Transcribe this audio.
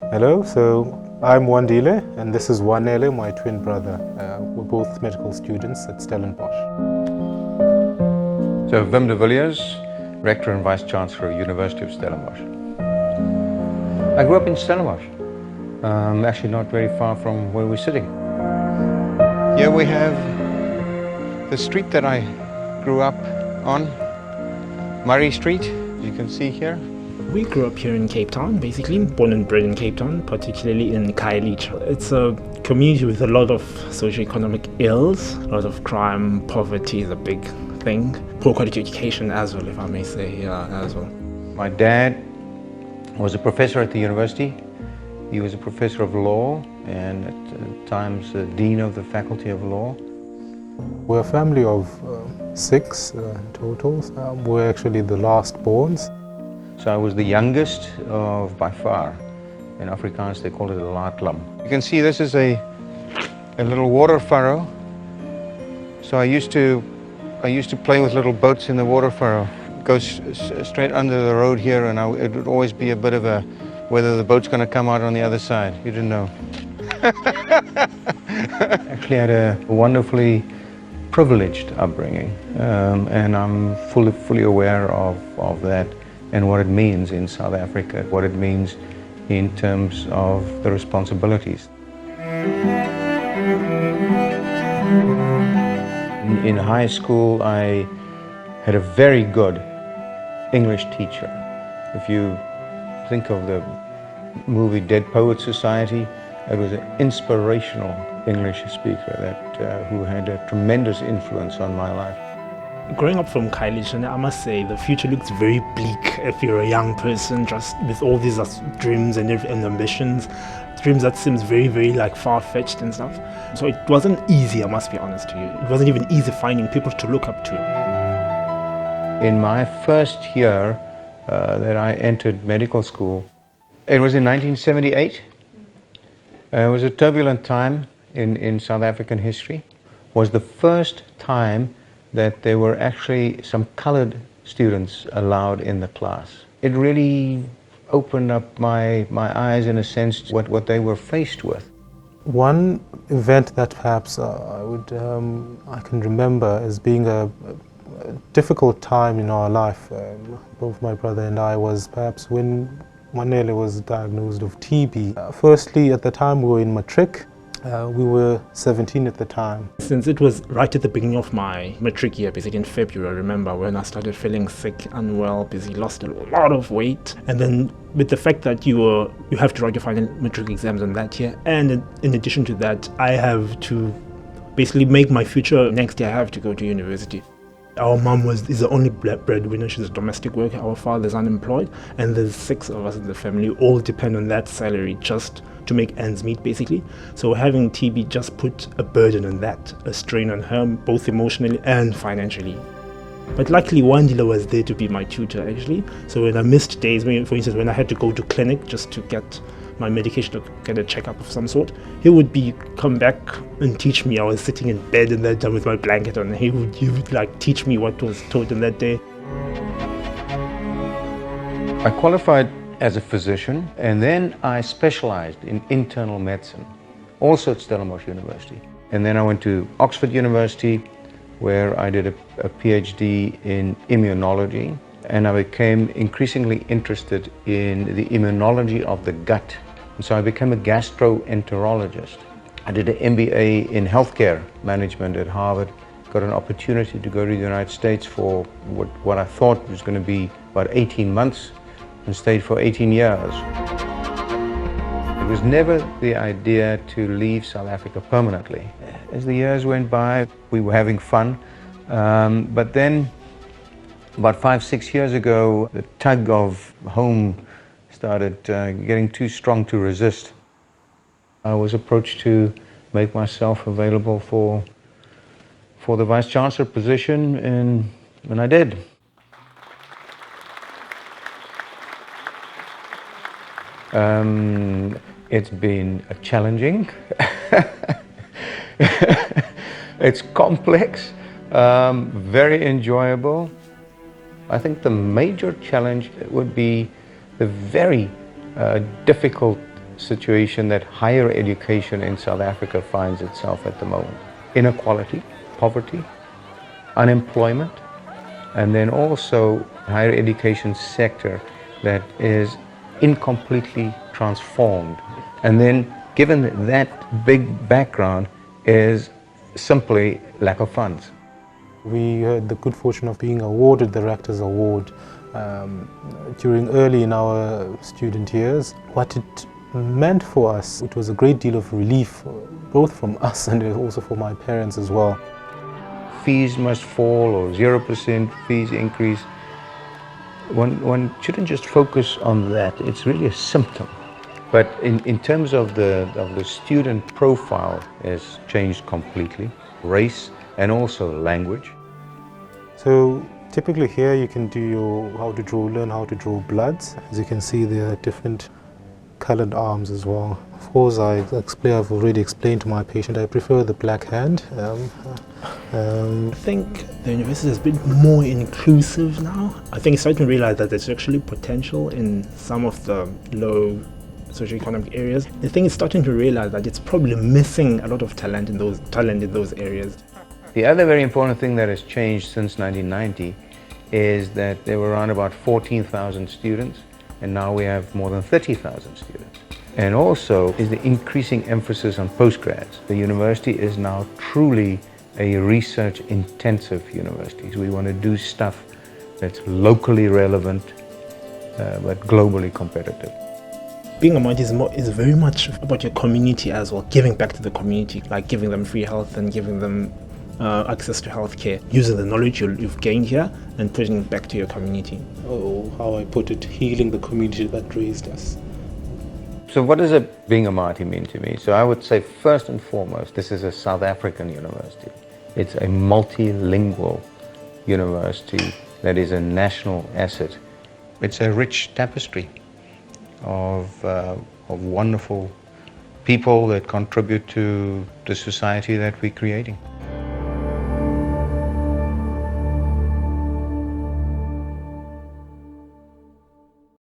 Hello, so I'm Wandile and this is Wanele, my twin brother. We're both medical students at Stellenbosch. So Wim de Villiers, Rector and Vice-Chancellor of University of Stellenbosch. I grew up in Stellenbosch, actually not very far from where we're sitting. Here we have the street that I grew up on, Murray Street, you can see here. We grew up here in Cape Town, basically, born and bred in Cape Town, particularly in Khayelitsha. It's a community with a lot of socioeconomic ills, a lot of crime, poverty is a big thing, poor quality education as well, if I may say, as well. My dad was a professor at the university. He was a professor of law and at times the dean of the Faculty of Law. We're a family of six in total. We're actually the last borns. So I was the youngest of, by far. In Afrikaans they call it a laatlam. You can see this is a little water furrow. So I used to play with little boats in the water furrow. It goes straight under the road here, and it would always be a bit of a whether the boat's going to come out on the other side. You didn't know. Actually had a wonderfully privileged upbringing, and I'm fully aware of that and what it means in South Africa, what it means in terms of the responsibilities. In high school, I had a very good English teacher. If you think of the movie Dead Poets Society, it was an inspirational English speaker who had a tremendous influence on my life. Growing up from Khayelitsha, I must say the future looks very bleak if you're a young person, just with all these dreams and ambitions, dreams that seems very, very far-fetched and stuff. So it wasn't easy, I must be honest to you. It wasn't even easy finding people to look up to. In my first year that I entered medical school, it was in 1978. It was a turbulent time in South African history. It was the first time that there were actually some colored students allowed in the class. It really opened up my eyes in a sense what they were faced with. One event that perhaps I can remember as being a difficult time in our life, both my brother and I, was perhaps when Wanele was diagnosed with TB. Firstly, at the time we were in matric. We were 17 at the time. Since it was right at the beginning of my matric year, basically in February, I remember when I started feeling sick, unwell, basically lost a lot of weight. And then with the fact that you have to write your final matric exams in that year, and in addition to that, I have to basically make my future next year. I have to go to university. Our mom is the only breadwinner. She's a domestic worker. Our father's unemployed, and there's 6 of us in the family. All depend on that salary just to make ends meet, basically. So having TB just put a burden on that, a strain on her, both emotionally and financially. But luckily, Wandile was there to be my tutor, actually. So when I missed days, for instance, when I had to go to clinic just to get my medication to get a checkup of some sort, he would come back and teach me. I was sitting in bed in that time with my blanket on. He would teach me what was taught in that day. I qualified as a physician, and then I specialized in internal medicine, also at Stellenbosch University. And then I went to Oxford University, where I did a PhD in immunology, and I became increasingly interested in the immunology of the gut. And so I became a gastroenterologist. I did an MBA in healthcare management at Harvard, got an opportunity to go to the United States for what I thought was going to be about 18 months, and stayed for 18 years. It was never the idea to leave South Africa permanently. As the years went by, we were having fun, but then about 5-6 years ago, the tug of home started getting too strong to resist. I was approached to make myself available for the Vice-Chancellor position, and I did. It's been challenging. It's complex, very enjoyable. I think the major challenge would be the very difficult situation that higher education in South Africa finds itself at the moment. Inequality, poverty, unemployment, and then also higher education sector that is incompletely transformed. And then given that big background is simply lack of funds. We had the good fortune of being awarded the Rector's Award during early in our student years. What it meant for us, it was a great deal of relief, both from us and also for my parents as well. Fees must fall or 0% fees increase. One shouldn't just focus on that, it's really a symptom. But in terms of the student profile has changed completely, race and also language. So typically here you can do learn how to draw bloods. As you can see, there are different colored arms as well. Of course, I've already explained to my patient I prefer the black hand. I think the university has been more inclusive now. I think it's starting to realize that there's actually potential in some of the low socioeconomic areas. I think it's starting to realize that it's probably missing a lot of talent in those areas. The other very important thing that has changed since 1990 is that there were around about 14,000 students, and now we have more than 30,000 students. And also is the increasing emphasis on postgrads. The university is now truly a research-intensive university. So we want to do stuff that's locally relevant, but globally competitive. Being a Matie is very much about your community as well, giving back to the community, like giving them free health and giving them access to healthcare, using the knowledge you've gained here and putting it back to your community. Oh, how I put it, healing the community that raised us. So what does being a Matie mean to me? So I would say first and foremost, this is a South African university. It's a multilingual university that is a national asset. It's a rich tapestry of wonderful people that contribute to the society that we're creating.